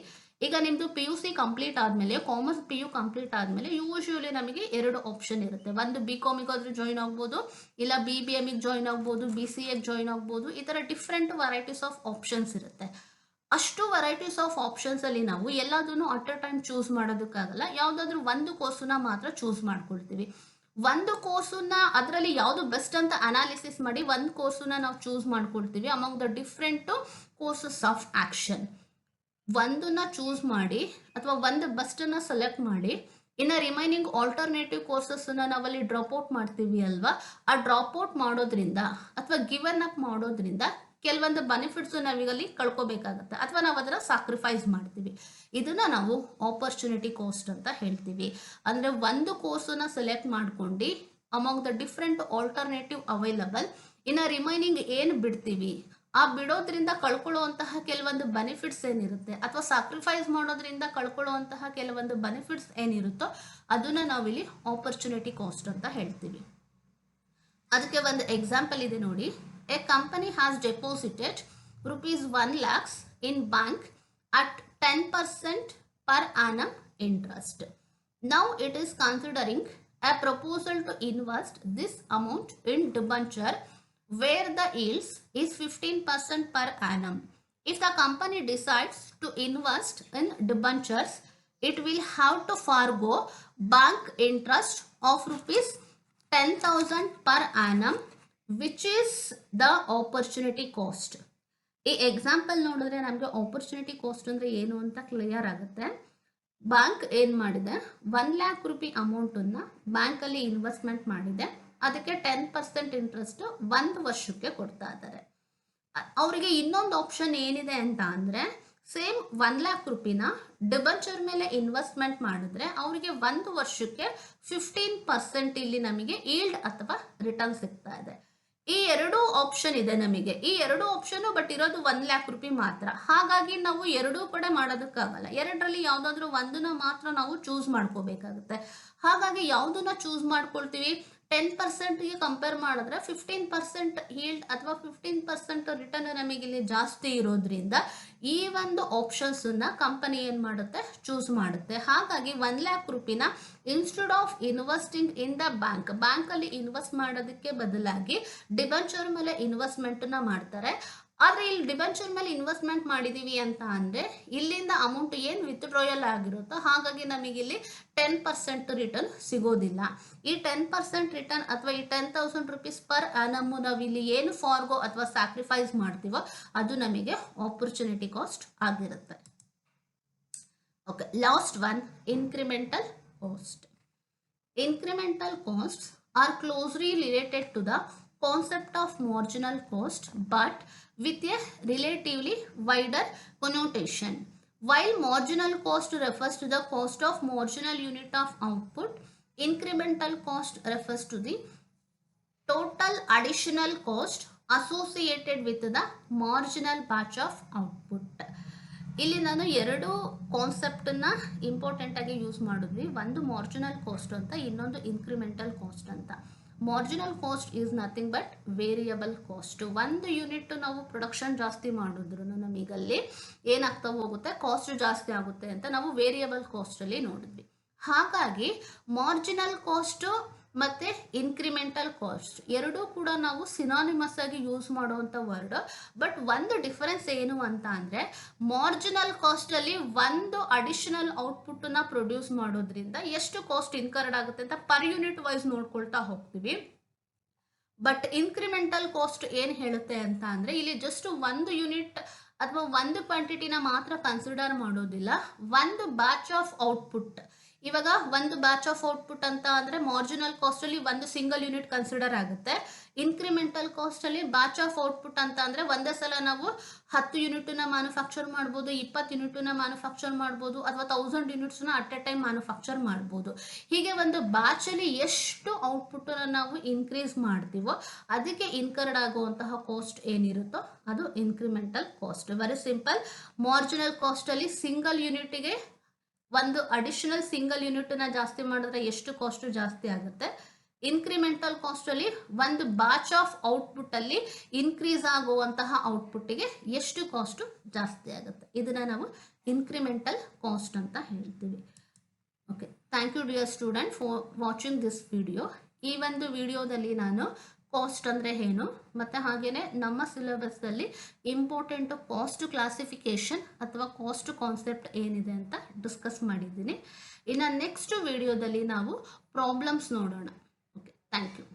ಈಗ ನಿಮ್ದು PUC complete ಆದ್ಮೇಲೆ, commerce PU complete ಆದ್ಮೇಲೆ ಯೂಶುವಲಿ ನಮಗೆ ಎರಡು ಆಪ್ಷನ್ ಇರುತ್ತೆ. ಒಂದು BCom ಆದ್ರೂ ಜಾಯಿನ್ ಆಗ್ಬೋದು, ಇಲ್ಲ BBM ಜಾಯಿನ್ ಆಗ್ಬೋದು, BCA ಜಾಯಿನ್ ಆಗ್ಬೋದು. ಈ ತರ ಡಿಫ್ರೆಂಟ್ ವೆರೈಟೀಸ್ ಆಫ್ ಆಪ್ಷನ್ಸ್ ಇರುತ್ತೆ. ಅಷ್ಟು ವೆರೈಟೀಸ್ ಆಫ್ ಆಪ್ಷನ್ಸ್ ಅಲ್ಲಿ ನಾವು ಎಲ್ಲದನ್ನು ಅಟ್ ಅ ಟೈಮ್ ಚೂಸ್ ಮಾಡೋದಕ್ಕಾಗಲ್ಲ, ಯಾವ್ದಾದ್ರು ಒಂದು ಕೋರ್ಸನ್ನ ಮಾತ್ರ ಚೂಸ್ ಮಾಡ್ಕೊಳ್ತೀವಿ. ಒಂದು ಕೋರ್ಸನ್ನ ಅದರಲ್ಲಿ ಯಾವುದು ಬೆಸ್ಟ್ ಅಂತ ಅನಾಲಿಸಿಸ್ ಮಾಡಿ ಒಂದು ಕೋರ್ಸನ್ನ ನಾವು ಚೂಸ್ ಮಾಡ್ಕೊಳ್ತೀವಿ among the different courses of action. ಒಂದನ್ನ ಚೂಸ್ ಮಾಡಿ ಅಥವಾ ಒಂದು ಬೆಸ್ಟ್ ಅನ್ನ ಸೆಲೆಕ್ಟ್ ಮಾಡಿ, ಇನ್ನು ರಿಮೈನಿಂಗ್ ಆಲ್ಟರ್ನೇಟಿವ್ ಕೋರ್ಸಸ್ ನಾವಲ್ಲಿ ಡ್ರಾಪ್ ಔಟ್ ಮಾಡ್ತೀವಿ ಅಲ್ವಾ, ಆ ಡ್ರಾಪ್ ಔಟ್ ಮಾಡೋದ್ರಿಂದ ಅಥವಾ ಗಿವನ್ ಅಪ್ ಮಾಡೋದ್ರಿಂದ ಕೆಲವೊಂದು ಬೆನಿಫಿಟ್ಸ್ ನಾವೀಗಲ್ಲಿ ಕಳ್ಕೊಬೇಕಾಗತ್ತೆ ಅಥವಾ ನಾವು ಅದರ ಸಾಕ್ರಿಫೈಸ್ ಮಾಡ್ತೀವಿ. ಇದನ್ನ ನಾವು ಆಪರ್ಚುನಿಟಿ ಕಾಸ್ಟ್ ಅಂತ ಹೇಳ್ತೀವಿ. ಅಂದ್ರೆ ಒಂದು ಕೋರ್ಸನ್ನ ಸೆಲೆಕ್ಟ್ ಮಾಡ್ಕೊಂಡು among the different alternative available, ಇನ್ನು ರಿಮೈನಿಂಗ್ ಏನು ಬಿಡ್ತೀವಿ, ಆ ಬಿಡೋದ್ರಿಂದ ಕಳ್ಕೊಳ್ಳುವಂತಹ ಕೆಲವೊಂದು ಬೆನಿಫಿಟ್ಸ್ ಏನಿರುತ್ತೆ ಅಥವಾ ಸಾಕ್ರಿಫೈಸ್ ಮಾಡೋದ್ರಿಂದ ಕಳ್ಕೊಳ್ಳುವಂತಹ ಕೆಲವೊಂದು ಬೆನಿಫಿಟ್ಸ್ ಏನಿರುತ್ತೋ ಅದನ್ನ ನಾವಿಲ್ಲಿ ಆಪರ್ಚುನಿಟಿ ಕಾಸ್ಟ್ ಅಂತ ಹೇಳ್ತೀವಿ. ಅದಕ್ಕೆ ಒಂದು ಎಕ್ಸಾಂಪಲ್ ಇದೆ ನೋಡಿ. A company has deposited rupees 1 lakhs in bank at 10% per annum interest. Now it is considering a proposal to invest this amount in debenture where the yields is 15% per annum. If the company decides to invest in debentures, it will have to forgo bank interest of rupees 10,000 per annum, which is the opportunity cost. ಈ example ನೋಡಿದ್ರೆ ನಮಗೆ opportunity cost ಅಂದ್ರೆ ಏನು ಅಂತ clear ಆಗುತ್ತೆ. Bank ಏನ್ ಮಾಡಿದೆ, 1 lakh ರೂಪಾಯಿ ಅಮೌಂಟನ್ನು ಬ್ಯಾಂಕಲ್ಲಿ ಇನ್ವೆಸ್ಟ್ಮೆಂಟ್ ಮಾಡಿದೆ, ಅದಕ್ಕೆ 10% ಇಂಟ್ರೆಸ್ಟ್ 1 ವರ್ಷಕ್ಕೆ ಕೊಡ್ತಾ ಇದ್ದಾರೆ. ಅವರಿಗೆ ಇನ್ನೊಂದು ಆಪ್ಷನ್ ಏನಿದೆ ಅಂತ ಅಂದರೆ ಸೇಮ್ 1,00,000 ರೂಪಿನ ಡಿಬೆಂಚರ್ ಮೇಲೆ ಇನ್ವೆಸ್ಟ್ಮೆಂಟ್ ಮಾಡಿದ್ರೆ ಅವರಿಗೆ 1 ವರ್ಷಕ್ಕೆ 15% ಇಲ್ಲಿ ನಮಗೆ ಈಲ್ಡ್ ಅಥವಾ ರಿಟರ್ನ್ ಸಿಗ್ತಾ ಇದೆ. ಈ ಎರಡು ಆಪ್ಷನ್ ಇದೆ ನಮಗೆ. ಈ ಎರಡು ಆಪ್ಷನ್ ಬಟ್ ಇರೋದು 1,00,000 ರೂಪಾಯಿ ಮಾತ್ರ. ಹಾಗಾಗಿ ನಾವು ಎರಡೂ ಕಡೆ ಮಾಡೋದಕ್ಕಾಗಲ್ಲ. ಎರಡರಲ್ಲಿ ಯಾವುದಾದ್ರೂ ಒಂದನ್ನ ಮಾತ್ರ ನಾವು ಚೂಸ್ ಮಾಡ್ಕೋಬೇಕಾಗುತ್ತೆ. ಹಾಗಾಗಿ ಯಾವುದನ್ನ ಚೂಸ್ ಮಾಡ್ಕೊಳ್ತೀವಿ, 10%ಗೆ ಕಂಪೇರ್ ಮಾಡಿದ್ರೆ 15% ಈಲ್ಡ್ ಅಥವಾ 15% ರಿಟರ್ನ್ ನಮಗೆ ಇಲ್ಲಿ ಜಾಸ್ತಿ ಇರೋದ್ರಿಂದ ಈ ಒಂದು ಆಪ್ಷನ್ಸನ್ನ ಕಂಪನಿ ಏನು ಮಾಡುತ್ತೆ, ಚೂಸ್ ಮಾಡುತ್ತೆ. ಹಾಗಾಗಿ 1,00,000 ರೂಪಿನ instead of investing in the ಬ್ಯಾಂಕಲ್ಲಿ ಇನ್ವೆಸ್ಟ್ ಮಾಡೋದಕ್ಕೆ ಬದಲಾಗಿ ಡಿಬೆಂಚರ್ ಮೇಲೆ ಇನ್ವೆಸ್ಟ್ಮೆಂಟನ್ನು ಮಾಡ್ತಾರೆ. ಆದರೆ ಇಲ್ಲಿ ಡಿಬೆಂಚರ್ ಮೇಲೆ ಇನ್ವೆಸ್ಟ್ಮೆಂಟ್ ಮಾಡಿದ್ದೀವಿ ಅಂತ ಅಂದರೆ ಇಲ್ಲಿಂದ ಅಮೌಂಟ್ ಏನು ವಿತ್ಡ್ರಾಯಲ್ ಆಗಿರುತ್ತೋ ಹಾಗಾಗಿ ನಮಗೆ ಇಲ್ಲಿ 10% ರಿಟರ್ನ್ ಸಿಗೋದಿಲ್ಲ. ಈ 10% ರಿಟರ್ನ್ ಅಥವಾ ಈ 10,000 ರೂಪೀಸ್ ಪರ್ ಆನಮ್ ನಾವು ಇಲ್ಲಿ ಏನು ಫಾರ್ಗೋ ಅಥವಾ ಸ್ಯಾಕ್ರಿಫೈಸ್ ಮಾಡ್ತೀವೋ ಅದು ನಮಗೆ ಆಪರ್ಚುನಿಟಿ ಕಾಸ್ಟ್ ಆಗಿರುತ್ತೆ. Okay, last one, incremental cost. Incremental costs are closely related to the concept of marginal cost but with a relatively wider connotation. While marginal cost refers to the cost of marginal unit of output, incremental cost refers to the total additional cost associated with the marginal batch of output. ಇಲ್ಲಿ ನಾನು ಎರಡು ಕಾನ್ಸೆಪ್ಟನ್ನು ಇಂಪಾರ್ಟೆಂಟಾಗಿ use ಮಾಡಿದ್ವಿ. ಒಂದು marginal cost ಅಂತ, ಇನ್ನೊಂದು incremental cost ಅಂತ. Marginal cost is nothing but variable cost. ಒಂದು unit ನಾವು ಪ್ರೊಡಕ್ಷನ್ ಜಾಸ್ತಿ ಮಾಡಿದ್ರು ನಮಗಲ್ಲಿ ಏನಾಗ್ತಾ ಹೋಗುತ್ತೆ, ಕಾಸ್ಟ್ ಜಾಸ್ತಿ ಆಗುತ್ತೆ ಅಂತ ನಾವು ವೇರಿಯಬಲ್ ಕಾಸ್ಟಲ್ಲಿ ನೋಡಿದ್ವಿ. ಹಾಗಾಗಿ ಮಾರ್ಜಿನಲ್ ಕಾಸ್ಟು ಮತ್ತು ಇನ್ಕ್ರಿಮೆಂಟಲ್ ಕಾಸ್ಟ್ ಎರಡೂ ಕೂಡ ನಾವು ಸಿನಾನಿಮಸ್ ಆಗಿ ಯೂಸ್ ಮಾಡುವಂಥ ವರ್ಡ್. ಬಟ್ ಒಂದು ಡಿಫರೆನ್ಸ್ ಏನು ಅಂತ ಅಂದರೆ ಮಾರ್ಜಿನಲ್ ಕಾಸ್ಟಲ್ಲಿ ಒಂದು ಅಡಿಷನಲ್ ಔಟ್ಪುಟ್ಟನ್ನು ಪ್ರೊಡ್ಯೂಸ್ ಮಾಡೋದ್ರಿಂದ ಎಷ್ಟು ಕಾಸ್ಟ್ ಇನ್ಕರ್ಡ್ ಆಗುತ್ತೆ ಅಂತ ಪರ್ ಯೂನಿಟ್ ವೈಸ್ ನೋಡ್ಕೊಳ್ತಾ ಹೋಗ್ತೀವಿ. ಬಟ್ ಇನ್ಕ್ರಿಮೆಂಟಲ್ ಕಾಸ್ಟ್ ಏನು ಹೇಳುತ್ತೆ ಅಂತ ಅಂದರೆ ಇಲ್ಲಿ ಜಸ್ಟ್ ಒಂದು ಯೂನಿಟ್ ಅಥವಾ ಒಂದು ಕ್ವಾಂಟಿಟಿನ ಮಾತ್ರ ಕನ್ಸಿಡರ್ ಮಾಡೋದಿಲ್ಲ, ಒಂದು ಬ್ಯಾಚ್ ಆಫ್ ಔಟ್ಪುಟ್. ಇವಾಗ ಒಂದು ಬ್ಯಾಚ್ ಆಫ್ ಔಟ್ಪುಟ್ ಅಂತ ಅಂದರೆ ಮಾರ್ಜಿನಲ್ ಕಾಸ್ಟಲ್ಲಿ ಒಂದು ಸಿಂಗಲ್ ಯೂನಿಟ್ ಕನ್ಸಿಡರ್ ಆಗುತ್ತೆ. ಇನ್ಕ್ರಿಮೆಂಟಲ್ ಕಾಸ್ಟಲ್ಲಿ ಬ್ಯಾಚ್ ಆಫ್ ಔಟ್ಪುಟ್ ಅಂತ ಅಂದರೆ ಒಂದೇ ಸಲ ನಾವು 10 ಯೂನಿಟನ್ನ ಮ್ಯಾನುಫ್ಯಾಕ್ಚರ್ ಮಾಡ್ಬೋದು, 20 ಯೂನಿಟನ್ನ ಮ್ಯಾನುಫ್ಯಾಕ್ಚರ್ ಮಾಡ್ಬೋದು, ಅಥವಾ 1000 ಯೂನಿಟ್ಸ್ನ ಅಟ್ ಎ ಟೈಮ್ ಮ್ಯಾನುಫ್ಯಾಕ್ಚರ್ ಮಾಡ್ಬೋದು. ಹೀಗೆ ಒಂದು ಬ್ಯಾಚಲ್ಲಿ ಎಷ್ಟು ಔಟ್ಪುಟ್ಟನ್ನು ನಾವು ಇನ್ಕ್ರೀಸ್ ಮಾಡ್ತೀವೋ ಅದಕ್ಕೆ ಇನ್ಕರ್ಡ್ ಆಗುವಂತಹ ಕಾಸ್ಟ್ ಏನಿರುತ್ತೋ ಅದು incremental cost. Very simple. Marginal ಕಾಸ್ಟಲ್ಲಿ ಸಿಂಗಲ್ ಯೂನಿಟಿಗೆ ಒಂದು ಅಡಿಷನಲ್ ಸಿಂಗಲ್ ಯೂನಿಟನ್ನ ಜಾಸ್ತಿ ಮಾಡಿದ್ರೆ ಎಷ್ಟು ಕಾಸ್ಟ್ ಜಾಸ್ತಿ ಆಗುತ್ತೆ. ಇನ್ಕ್ರಿಮೆಂಟಲ್ ಕಾಸ್ಟಲ್ಲಿ ಒಂದು ಬ್ಯಾಚ್ ಆಫ್ ಔಟ್ಪುಟ್ಟಲ್ಲಿ ಇನ್ಕ್ರೀಸ್ ಆಗುವಂತಹ ಔಟ್ಪುಟ್ಟಿಗೆ ಎಷ್ಟು ಕಾಸ್ಟು ಜಾಸ್ತಿ ಆಗುತ್ತೆ. ಇದನ್ನು ನಾವು ಇನ್ಕ್ರಿಮೆಂಟಲ್ ಕಾಸ್ಟ್ ಅಂತ ಹೇಳ್ತೀವಿ. Okay, thank you dear student for watching this video. ಈ ಒಂದು ವಿಡಿಯೋದಲ್ಲಿ ನಾನು ಕಾಸ್ಟ್ ಅಂದರೆ ಏನು ಮತ್ತು ಹಾಗೆಯೇ ನಮ್ಮ ಸಿಲೆಬಸ್ಸಲ್ಲಿ ಇಂಪಾರ್ಟೆಂಟು ಕಾಸ್ಟ್ ಕ್ಲಾಸಿಫಿಕೇಷನ್ ಅಥವಾ ಕಾಸ್ಟ್ ಕಾನ್ಸೆಪ್ಟ್ ಏನಿದೆ ಅಂತ ಡಿಸ್ಕಸ್ ಮಾಡಿದ್ದೀನಿ. ಇನ್ನು ನೆಕ್ಸ್ಟ್ ವಿಡಿಯೋದಲ್ಲಿ ನಾವು ಪ್ರಾಬ್ಲಮ್ಸ್ ನೋಡೋಣ. Okay, thank you.